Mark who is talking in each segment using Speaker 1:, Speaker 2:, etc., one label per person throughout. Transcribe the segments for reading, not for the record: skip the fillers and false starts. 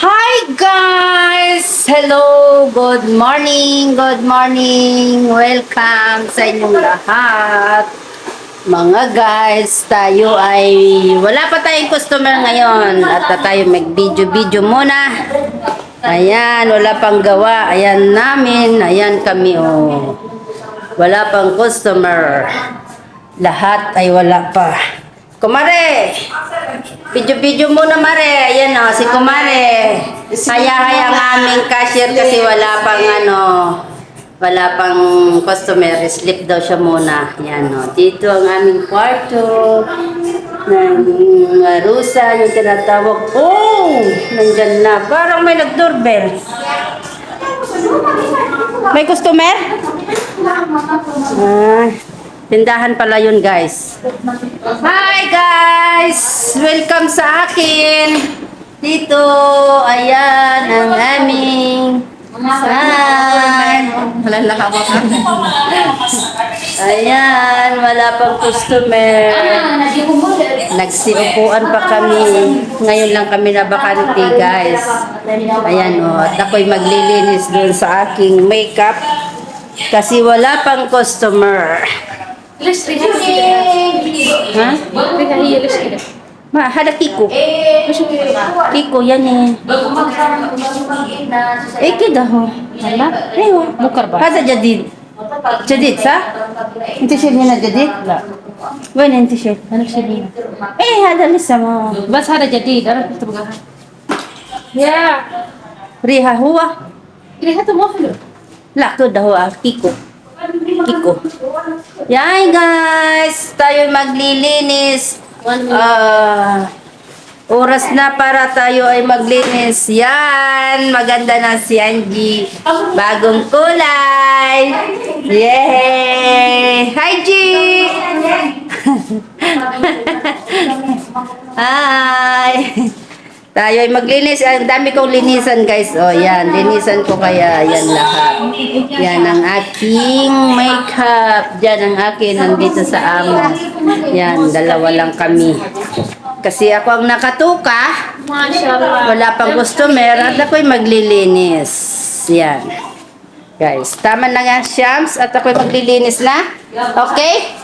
Speaker 1: Hi guys! Hello! Good morning! Good morning! Welcome sa inyong lahat. Mga guys, tayo ay wala pa tayong customer ngayon at tayo mag-video-video muna. Ayan, wala pang gawa. Ayan namin. Ayan kami oh. Wala pang customer. Lahat ay wala pa. Kumare! Video-video muna, Mare. Ayan o, si Kumare. Haya-haya ang aming cashier kasi wala pang customer. Sleep daw siya muna. Ayan o. Dito ang aming kwarto. Ng Rusa, yung tinatawag. Oh! Nandyan na. Parang may nag-doorbell. May customer? Tindahan pala yun, guys. Hi, guys! Welcome sa akin. Dito, ayan, ang aming... Hi! Ayan, wala pang customer. Nagsiupuan pa kami. Ngayon lang kami nabakante, guys. Ayan, o. At ako'y maglilinis dun sa aking makeup. Kasi wala pang customer. Ha? Ada Kiko. Kiko, yan eh. Kida ho. Hala? Ayo. Bukar ba? Hasa jadid. Jadid sa? Intisir niya na jadid? La. Wan intisir. Anak siya din. Hada lisa mo. Bas hada jadid. Anak ito baga. Ya. Riha huwa. Riha to mo. La, to daw Kiko. Kiko. Yan guys, tayo maglilinis. Oras na para tayo ay maglinis. Yan, maganda na si Angie. Bagong kulay. Yay! Hi, G! Hi! Tayo ay maglinis. Ang dami kong linisan, guys. O, yan. Linisan ko kaya yan lahat. Yan ang aking makeup. Yan ang akin. Nandito sa amo. Yan. Dalawa lang kami. Kasi ako ang nakatuka. Wala pang customer. At ako'y maglilinis. Yan. Guys. Tama na nga, Shams. At ako'y maglilinis na. Okay?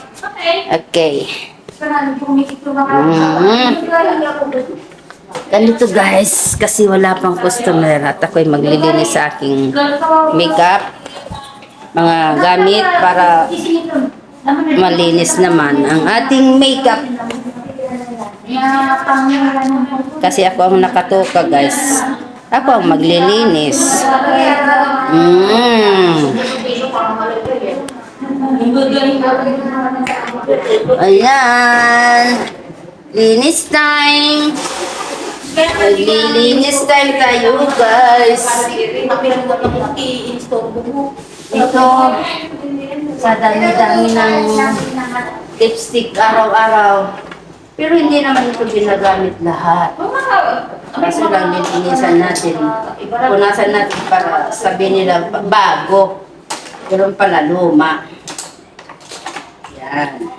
Speaker 1: Okay. Ganito guys, kasi wala pang customer at ako'y maglilinis sa aking makeup, mga gamit para malinis naman ang ating makeup. Kasi ako ang nakatuka guys, ako ang maglilinis. Ayan, linis time. Maglilinis time tayo guys. Ito sa dami-dami ng lipstick araw-araw. Pero hindi naman ito ginagamit lahat. Kaso lang nilinisan natin. Punasan natin para sabihin nila bago. Pero pala luma. Yan.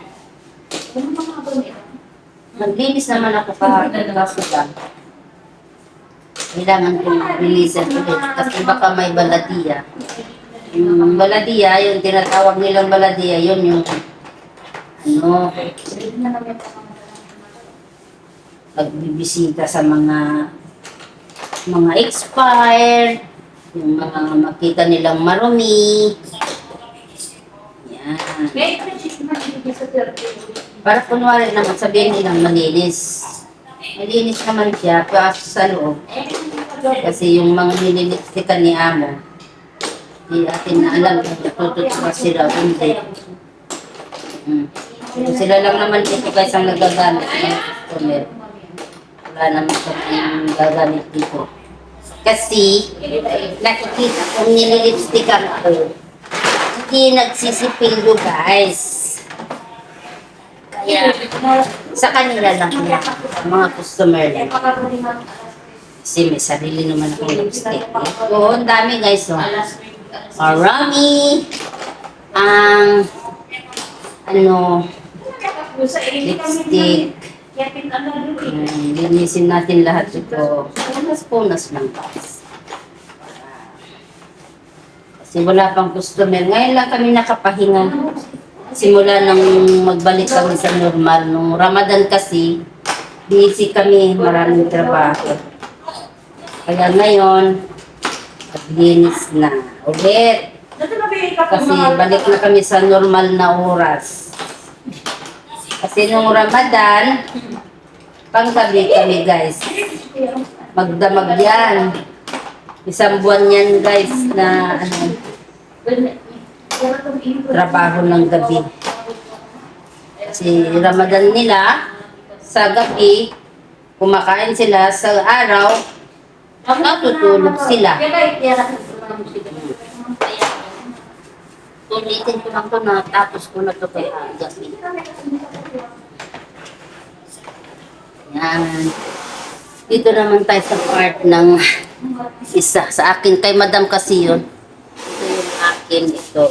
Speaker 1: Maglinis naman ako kaso lang. Kailangan kong linisan ulit kasi baka may baladiya. Yung baladiya, yung tinatawag nilang baladiya, yun yung pagbibisita sa mga expired, yung mga makita nilang marumi. Yan. Para kunwari naman sabihin nilang malinis. Malinis naman siya, pero sa loob. Kasi yung mga nililipstikan ni Amo, hindi natin na alam kung natutuwa sila o hindi. Sila lang naman dito guys ang nagagamit ng customer. Wala naman kami gagamit dito. Kasi nakikita kong nililipstikan ko, hindi nagsisipildo guys. Kaya, sa kanila lang yan, mga customer lang. Kasi may sarili naman akong lipstick. Oo, ang dami guys. Oh. Marami ang lipstick Linisin natin lahat ito. Punas-punas lang guys. Kasi wala pang customer. Ngayon lang kami nakapahinga. Simula nang magbalik kami sa normal. Nung Ramadan kasi, busy kami. Maraming trabaho. Kaya ngayon, maglinis na. Ulit. Kasi balik na kami sa normal na oras. Kasi nung Ramadan, panggabi kami guys. Magdamag yan. Isang buwan yan guys na trabaho ng gabi. Kasi Ramadan nila, sa gabi, kumakain sila, sa araw, natutulog sila. Ulitin ko lang ito na tapos ko na ito kaya gabi. Yan. Dito naman tayo sa part ng isa. Sa akin, kay madam kasi yun. Ito yung akin, ito.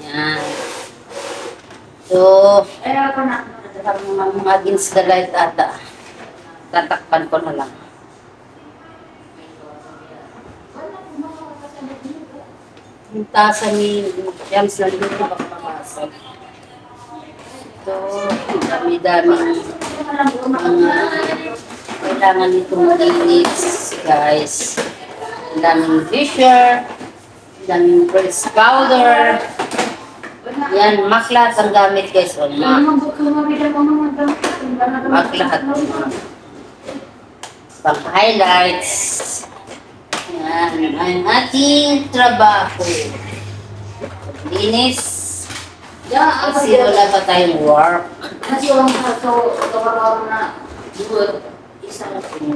Speaker 1: Yan. So, mga against the light ata. Tatakpan ko na lang. Yung tasa ni James lang dito baka mamasok. Ito, dami-dami kailangan itong malinis, guys. Ang daming fisher, ang daming press powder. Yan, maklat ang gamit, guys. O, maklat. Pang highlights. Yan, ang ating trabaho. Linis. Kasi wala pa tayong work.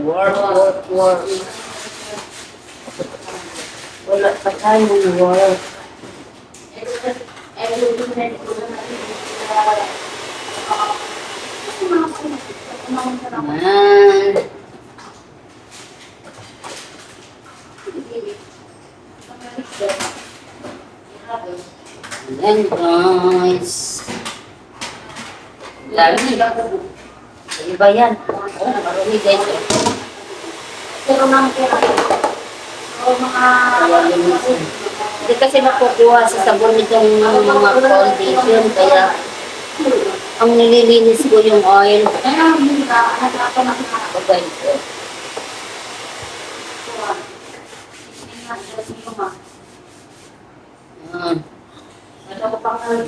Speaker 1: Work. Wala pa tayong work. Yan. Ayan guys. Dami. Iba yan. Marami guys. Pero mga hindi kasi makukuha sa sabon nitong mga foundation. Kaya ang nililinis ko yung oil. Okay.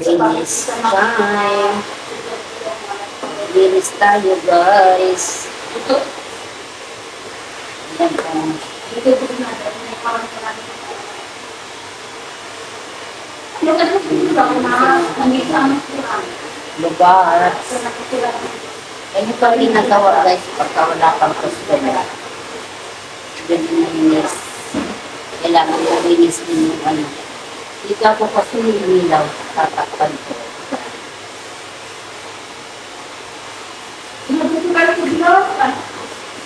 Speaker 1: Linis time. Linis tayo guys. Lugar. Ganito pa rin nagawa guys pagka wala pang customer. Linis. Kailangan nalinis din yung ano. Dito ako kasi nilaw, tatakpan ko.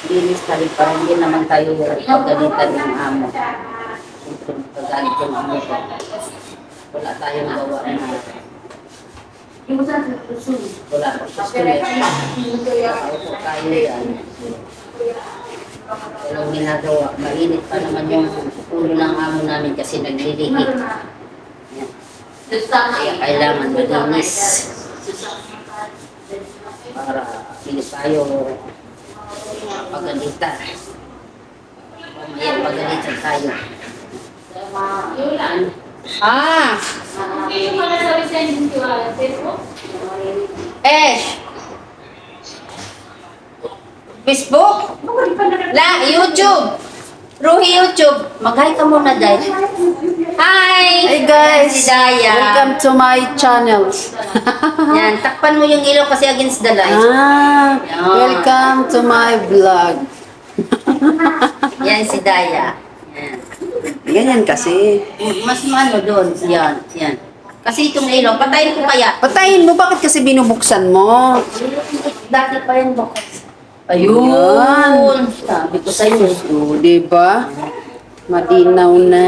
Speaker 1: Linis na rin para hindi naman tayo pagalitan ng amo. Paggalit ng amo ko. Wala tayong gawa na. Wala pa customer. Ako tayo yan. Walang ginagawa. Mainit pa naman yung ulo ng amo namin kasi naglilihi. Kaya kailangan malinis. Para hindi tayo pagalitan. Mamaya pagalitan tayo. Facebook? YouTube. Ruhi YouTube. Mag-hi ka muna, Day. Hi!
Speaker 2: Hey guys!
Speaker 1: Si Daya.
Speaker 2: Welcome to my channel.
Speaker 1: Yan, takpan mo yung ilaw kasi against the light.
Speaker 2: Welcome to my vlog.
Speaker 1: Yan si Daya. Yan.
Speaker 2: Ganyan kasi.
Speaker 1: Mas mano doon. Yan, yan. Kasi itong ilaw, patayin ko kaya.
Speaker 2: Patayin mo, bakit kasi binubuksan mo?
Speaker 1: Dati pa yan bukas.
Speaker 2: Ayun.
Speaker 1: Sabi ko sa inyo.
Speaker 2: O, diba? Malinaw na.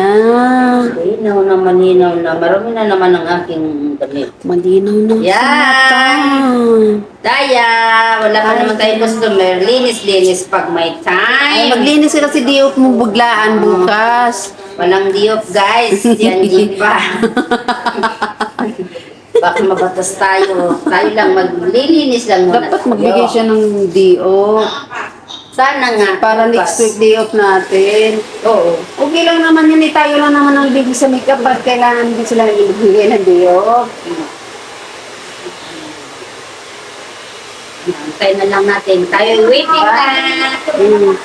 Speaker 1: Malinaw na, malinaw na. Marami na naman ang aking damit.
Speaker 2: Malinaw na sa mata.
Speaker 1: Yan! Daya! Wala pa naman tayong customer. Linis-linis pag may
Speaker 2: Ay,
Speaker 1: time.
Speaker 2: maglinis ka kasi diop mo buglaan bukas.
Speaker 1: Walang diop, guys. Yan, pa. Baka mabatas tayo. Tayo lang maglilinis lang muna.
Speaker 2: Dapat magbigay siya ng diop.
Speaker 1: Sana nga.
Speaker 2: Para next week diop natin.
Speaker 1: Oo.
Speaker 2: Okay lang naman yun, tayo lang naman ang bigay sa makeup at kailangan din sila ibigay ng diop.
Speaker 1: Antay na lang natin. Tayo waiting na.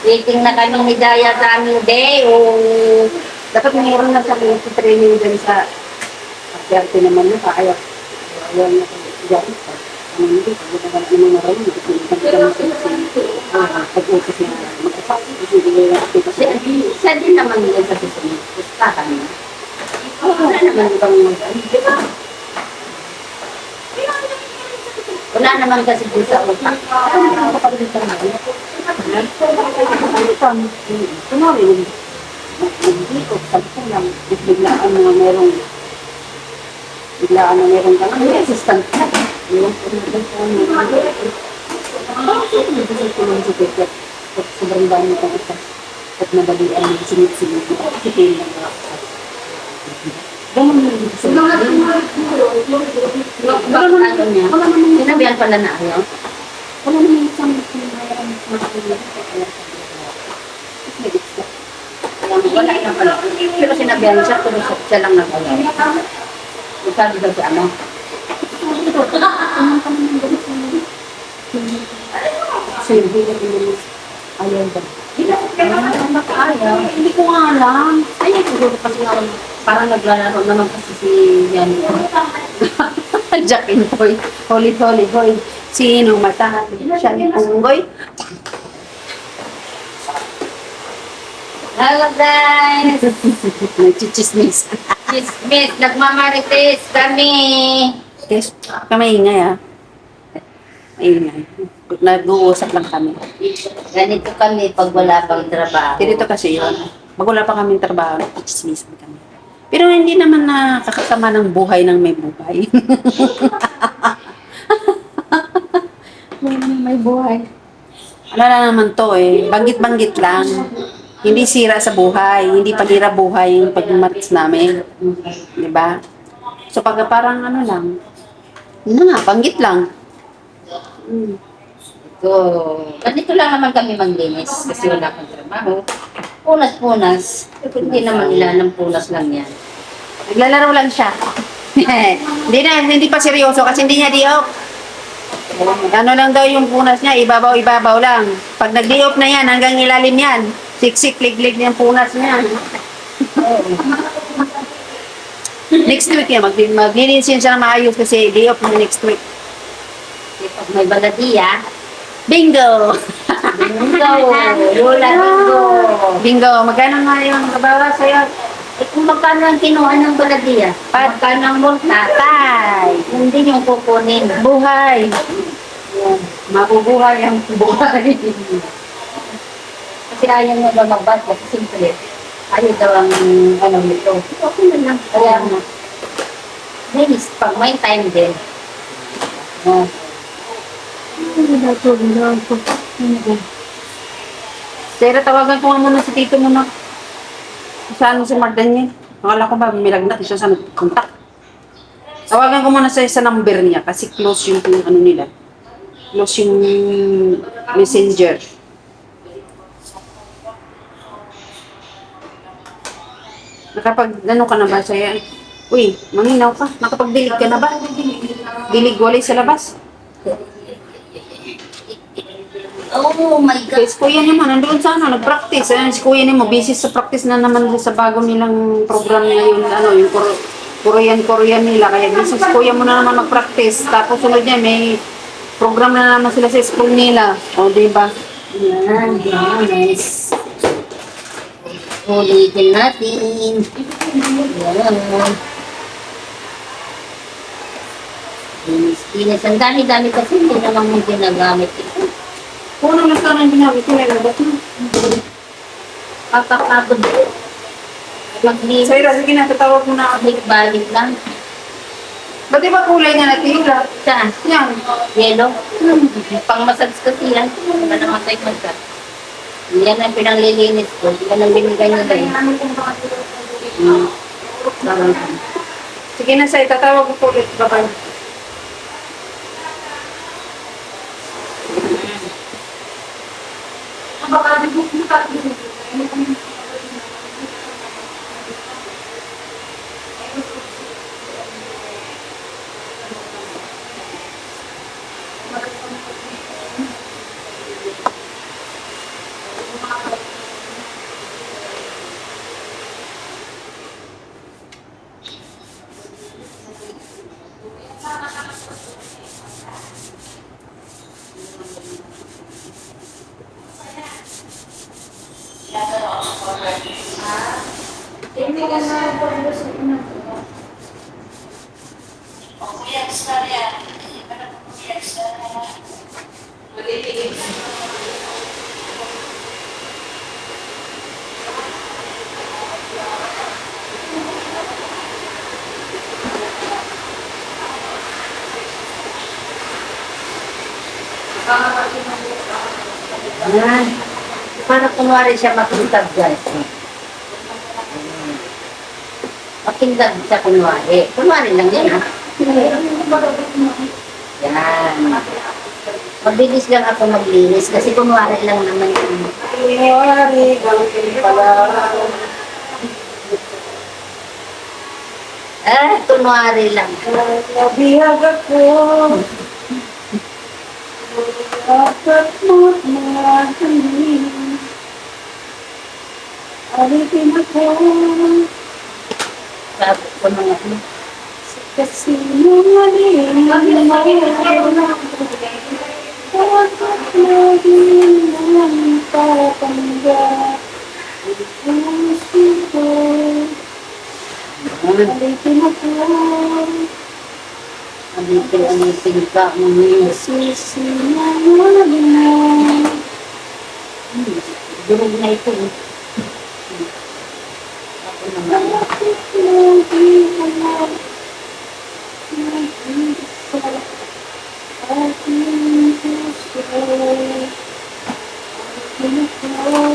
Speaker 1: Waiting na kami ni Daya sa aming day. Oh.
Speaker 2: Dapat mayroon na sa training din sa pagkerte naman na kaya ayaw na dyan. Ano hindi, pag nagagawa naman maraming pag-utos na mag-asawa. Kasi hindi na
Speaker 1: Siya din naman yun sa susunod. Pustahan na. Wala naman ibang mag-ano. Wala naman kasi dun sa utak.
Speaker 2: Kunwari, nag-dito, sabi ko lang, biglaan na merong kang may assistant ka. Yung sobrang dami kong isa. At nadalian yung sinit-sinit. Kasi kayo lang ako. Ganun yung
Speaker 1: Ano niya? Sinabihan pala na ayaw.
Speaker 2: wala naman isang mayroon
Speaker 1: Wala na pala. Pero sinabihan siya, pero siya lang nag-ayaw. Sabi daw siya ano?
Speaker 2: ayaw ba?
Speaker 1: Ayaw.
Speaker 2: Hindi ko nga alam.
Speaker 1: Ayun, siguro kasi nga parang naglalaro naman kasi si Yan.
Speaker 2: Jack and Boy. Holy, holy, holy. Sino matahan? Siya ni Punggoy.
Speaker 1: Hello guys!
Speaker 2: Nagchichismis.
Speaker 1: Chismis, nagmamarites kami.
Speaker 2: Yes, kami ingay ah. Ingay. Nag-uusap lang kami.
Speaker 1: Ganito kami pag wala pang trabaho.
Speaker 2: Dito kasi yun. Pag wala pa kaming trabaho, nagchichismisan kami. Pero hindi naman nakakasama ng buhay ng may buhay.
Speaker 1: May buhay.
Speaker 2: Ano na naman to eh. Banggit-banggit lang. Hindi sira sa buhay. Hindi paghirap buhay yung pag-maris namin. Diba? So pag parang ano lang. Yun na nga, banggit lang.
Speaker 1: So, ganito lang naman kami maglinis kasi wala pang trabaho. Punas-punas. Hindi naman nila ng punas lang yan.
Speaker 2: Naglalaro lang siya. Hindi pa seryoso kasi hindi niya diop. Ano lang daw yung punas niya, ibabaw-ibabaw lang. Pag nag-diop na yan, hanggang ilalim yan. Siksik, liglig yung punas niya. Next week yan, maglinisin siya na maayos kasi diop na next week.
Speaker 1: Kasi pag may baladiya,
Speaker 2: Bingo!
Speaker 1: bingo! Lola, bingo!
Speaker 2: Bingo, magkano nga yung kabawa sa'yo?
Speaker 1: Eh kung magkano ang kinuha ng baladiya? Magkano ang multa?
Speaker 2: Tatay!
Speaker 1: Hindi yung kukunin.
Speaker 2: Buhay!
Speaker 1: Mabubuhay ang buhay. Kasi ayaw nga ba magbad kasi simple. Ayaw daw ang ano nito. Okay na lang. Kaya nga. Linis pag may time din. Oh.
Speaker 2: Sira, tawagan ko nga muna si Tito muna. Saan si Mardan niya? Akala ko ba, milagnat siya sa nag-contact. Tawagan ko muna sa number niya kasi close yung ano nila. Close yung messenger. Ano ka na ba sa'yo? Uy, manginaw ka. Nakapagdilig ka na ba? Dilig walay sa labas.
Speaker 1: Oh my God.
Speaker 2: Kaya si Kuya niya mo, nandoon sana, nag-practice. Ayan, si Kuya niya mo, busy sa practice na naman sa bago nilang program nila yung, ano, yung Korean nila. Kaya busy si Kuya mo na naman mag-practice. Tapos sunod niya, may program na naman sila sa school nila. O, diba?
Speaker 1: Yan, nice. Ulitin natin. Yan. Linis. Ang dami-dami kasi hindi naman yung ginagamit ito.
Speaker 2: Kung ano lang sana yung ginamit ko, nilabas mo.
Speaker 1: Papapagod. Maglinis.
Speaker 2: Saira, sige na, tatawag mo na ako.
Speaker 1: Balik-balik lang.
Speaker 2: Ba't di ba kulay niya na tila?
Speaker 1: Saan?
Speaker 2: Yan.
Speaker 1: Yellow? Pang massage kasi yan. Wala na massage. Yan ang pinanglilinis ko. Yan ang binigay nila eh. Tawag.
Speaker 2: Sige na, Say, tatawag ko ulit. Bye-bye.
Speaker 1: Yan. Para kunwari siya makintab guys. Makintab siya kunwari. Kunwari lang yan ha. Yan. Mabilis lang ako maglinis kasi kunwari lang naman yun.
Speaker 2: Kunwari, gawin pala.
Speaker 1: Kunwari lang.
Speaker 2: Nabihag ako. Dapat mo't mga kanin. Alitin ako.
Speaker 1: Sabi ko na nga.
Speaker 2: Kasi nungaling ang mga dapat laging ang papanggap. Ang puso. Alitin ako.
Speaker 1: Alipin ka mo yun.
Speaker 2: Sisinangaling mo.
Speaker 1: Durog na ito. Ako naman.
Speaker 2: Bakit lagi ang aking puso? Alitin ako.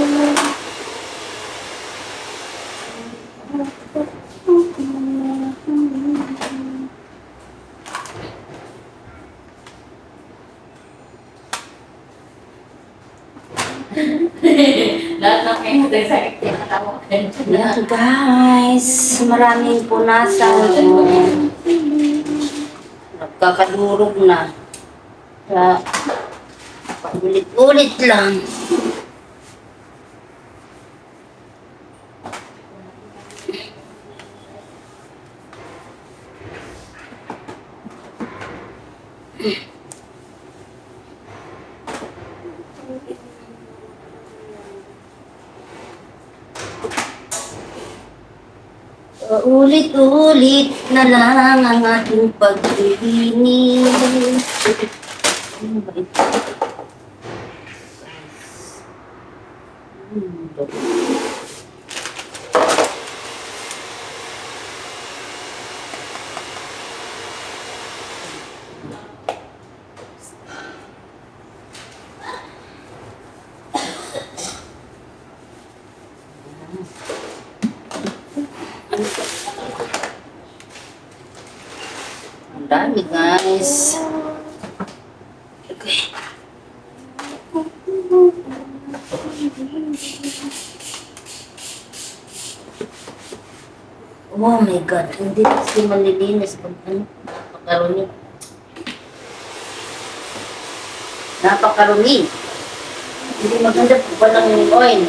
Speaker 1: Lahat ng kayo sakit yung katawakan. Yan guys, maraming punasan. Nagkakadurog na. Kaya, paulit-ulit lang. Ulit-ulit na lang ang ating paglilinis. Ano ba ito? Ang dami guys. Okay. Oh my God, hindi kasi malilinis pag ano, napakarumi. Napakarumi. Hindi maganda po walang oil.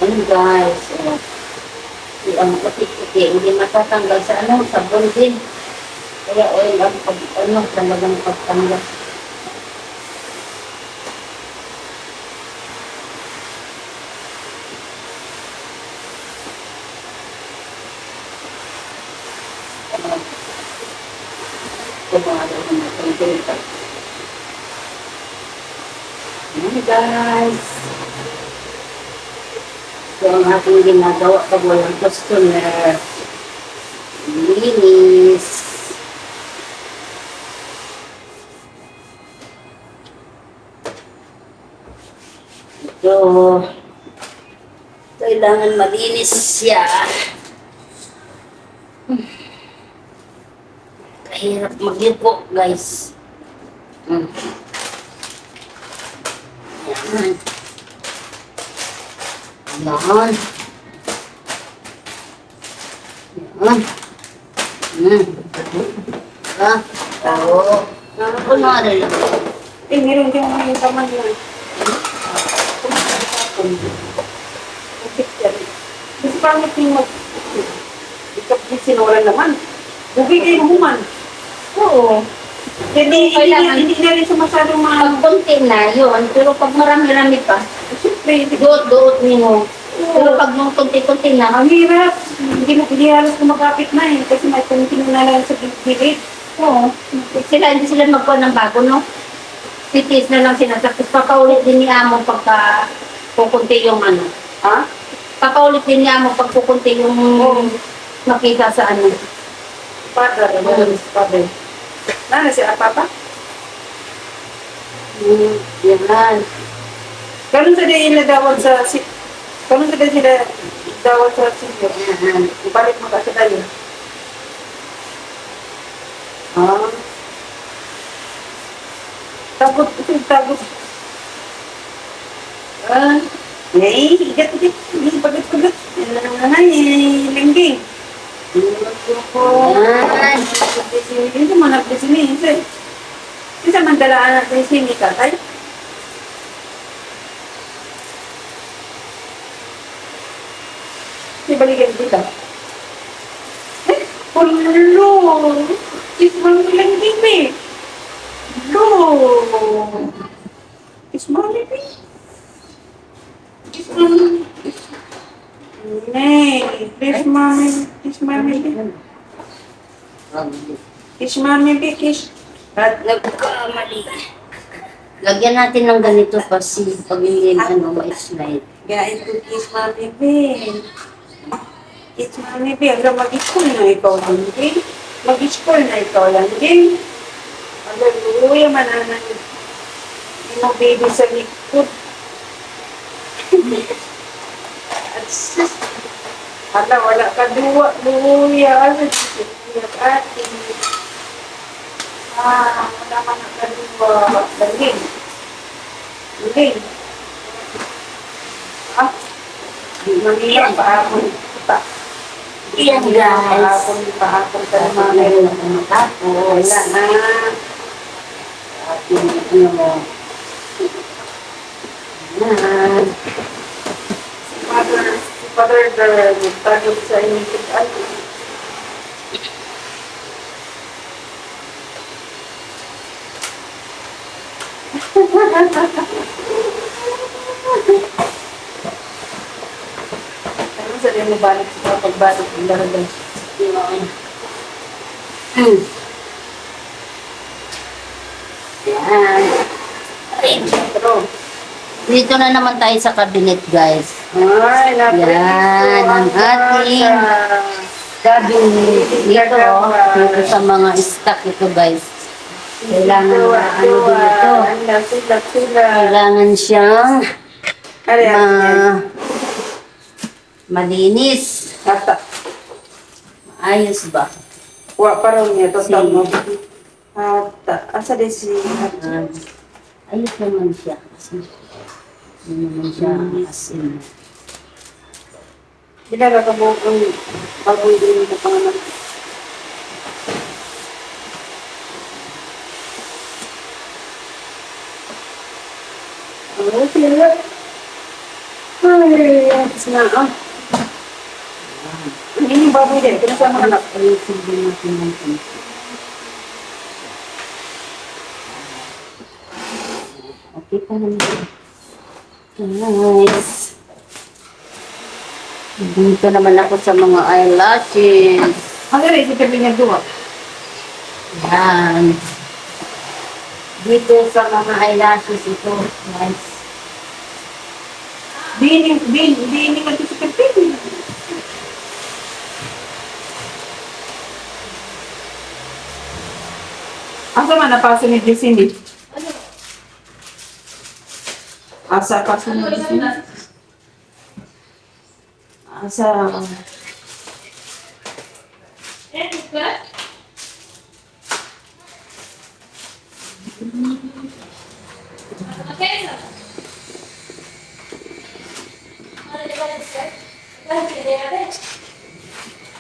Speaker 1: Ayun guys, ang putik-putik, hindi matatanggal sa ano, sabon din. Kaya oil ang pag, ano, talagang pagtanggal. ko mga ganun. Ayan guys. So, ang aking ginagawa pag walang customer. Linis. Ito. Kailangan malinis siya. Kahirap magyuko, guys. Mm. Yan. Yan. Yan. Ah, oo. Kunwari lang.
Speaker 2: Meron din mga yung taman yun. Kasi parang yung ikap din sinulan naman. Bugay kayo human.
Speaker 1: Oo.
Speaker 2: Hindi
Speaker 1: Kailangan.
Speaker 2: hindi na rin sumasadong mga...
Speaker 1: Pag konti na, yun. Pero pag marami-rami pa,
Speaker 2: Siyempre,
Speaker 1: duot-duot mo. Pero pag nung konti-konti na,
Speaker 2: ang hirap. Hindi halos kumakapit na eh. Kasi may kunting na lang sa gilid.
Speaker 1: oo. Hindi sila magkuha ng bago, no? Titis na lang sila. Tapos papaulit din ni Amo pagka kukunti yung ano.
Speaker 2: Ha?
Speaker 1: Papaulit din ni Amo pag kukunti yung makita sa ano.
Speaker 2: Father. Father. Nana si Papa?
Speaker 1: Yan.
Speaker 2: Ganun sa din dawat sa si... Ganun sa din sila dawat sa senior.
Speaker 1: Yan.
Speaker 2: Ibalik mo kasi tayo.
Speaker 1: Oh.
Speaker 2: Tagot.
Speaker 1: Ah.
Speaker 2: Yay, igat. Pagat. Ay, lingging.
Speaker 1: Yan.
Speaker 2: Hindi mo nagdesini. Isa mandalaan natin sini ka. Ay. Ibalikan dito. Eh, pulo. Ismang lingging me. Lo. Ismang lingging. Nay, kiss mommy, kiss.
Speaker 1: At nagkamali. Lagyan natin ng ganito kasi pag hindi ano, ma-slide.
Speaker 2: Gain ko kiss mommy, babe. Kiss mommy, babe. Hanggang mag-school na ikaw lang, babe. Mag-school na ikaw lang, babe. Hallelujah, mananan. Yung baby sa likod. At sis, wala ka duwa, luya, siya ate. Wala ka na ka duwa, dalhin. Di manila, paapon pa.
Speaker 1: Yan, guys.
Speaker 2: Paapon ka na mga
Speaker 1: Meron na matapos.
Speaker 2: wala na.
Speaker 1: At yung ano, yan.
Speaker 2: Si Father girl, nagtagod sa inyong ay. Ano sa rin mo balik sa pagbalik ng daragang?
Speaker 1: Yan.
Speaker 2: Pero,
Speaker 1: Dito na naman tayo sa cabinet, guys.
Speaker 2: ay,
Speaker 1: Yan, ang ating cabinet. Dito, dito sa mga stock ito, guys. Kailangan na ano dito. Kailangan siyang malinis.
Speaker 2: Ata,
Speaker 1: Ayos ba?
Speaker 2: wa pa raw niya, total
Speaker 1: Si-
Speaker 2: mo. Ata, asa din si
Speaker 1: Ah, ayos naman siya. Hindi naman siya asin.
Speaker 2: Dinara ka mo ang bagoy din ng pangalan.
Speaker 1: Oh, sila. Ay, ayos na. Ah.
Speaker 2: Hindi yung baboy din, pinasama ka na.
Speaker 1: Ayusin din natin ng konti. Okay pa naman. Nice. Dito naman ako sa mga eyelashes.
Speaker 2: Ano rin, si Kevin niya duwa.
Speaker 1: Yan. Dito sa mga eyelashes ito. Nice.
Speaker 2: Di ka dito sa kapit. Asa man napaso ni Jessie? Asa paso ni Jessie? Asa...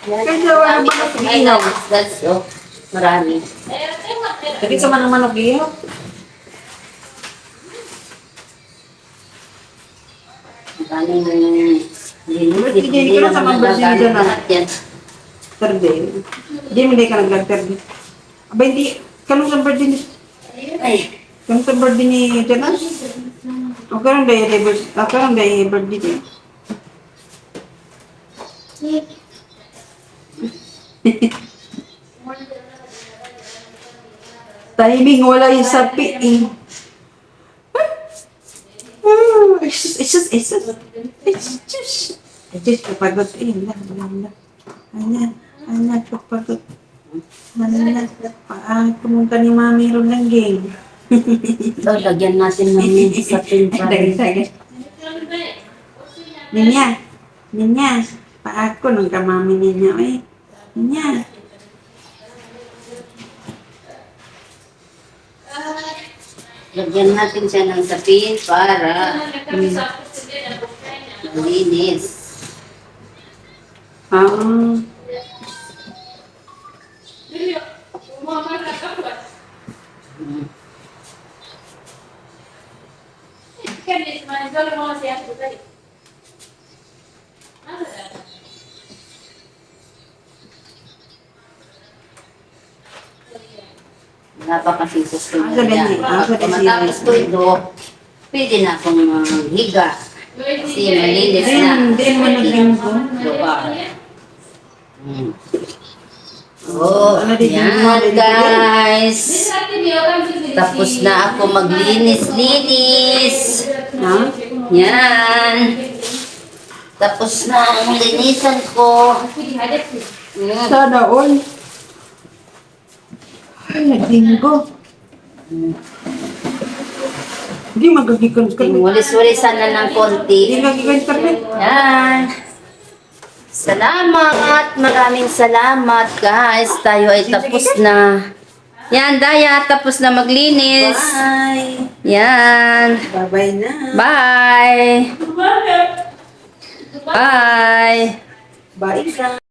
Speaker 2: Kaya wala ba na
Speaker 1: Ilaw. That's oh. Marami.
Speaker 2: Lagi sa manang manok iyo.
Speaker 1: Maraming
Speaker 2: Hindi ka na sa mga version dyan na.
Speaker 1: lahat yan.
Speaker 2: Terde. Hindi ka naglag-terde. Aba hindi. Kanong sa birthday ni...
Speaker 1: Ay.
Speaker 2: Kanong sa birthday ni Janas? O karang day birthday niya. Timing wala yung sapi eh. It's just kapagod eh. Anak, kapagod. Pumunta ni Mami ron ng game.
Speaker 1: Ito, lagyan natin namin sa pinpan.
Speaker 2: Ninya, paako nung kamami ninya eh. Ninya.
Speaker 1: Lagyan natin siya ng sapin para malinis.
Speaker 2: Ah.
Speaker 1: Hmm. Wala pa kasi gusto
Speaker 2: Ah, sabi niya. Ah, sabi
Speaker 1: Pag
Speaker 2: niya.
Speaker 1: matapos ko ito, pwede na akong higa. Kasi malinis na.
Speaker 2: Hindi mo naglinggo.
Speaker 1: Diba? Hmm. Oh,
Speaker 2: Ano din yung
Speaker 1: yan
Speaker 2: mga
Speaker 1: guys. Tapos na ako maglinis-linis.
Speaker 2: Ha?
Speaker 1: Yan. Tapos na ang linisan ko. Hmm.
Speaker 2: Sana all. Ay, naglinggo. Hindi magagikon ka.
Speaker 1: Walis-walisan na ng konti.
Speaker 2: Hindi magagikon ka rin.
Speaker 1: Yan. Salamat. Maraming salamat guys. Tayo ay tapos na. Yan, Daya. Tapos na maglinis.
Speaker 2: Bye.
Speaker 1: Yan.
Speaker 2: Bye-bye na.
Speaker 1: Bye. Bye.
Speaker 2: Bye, guys.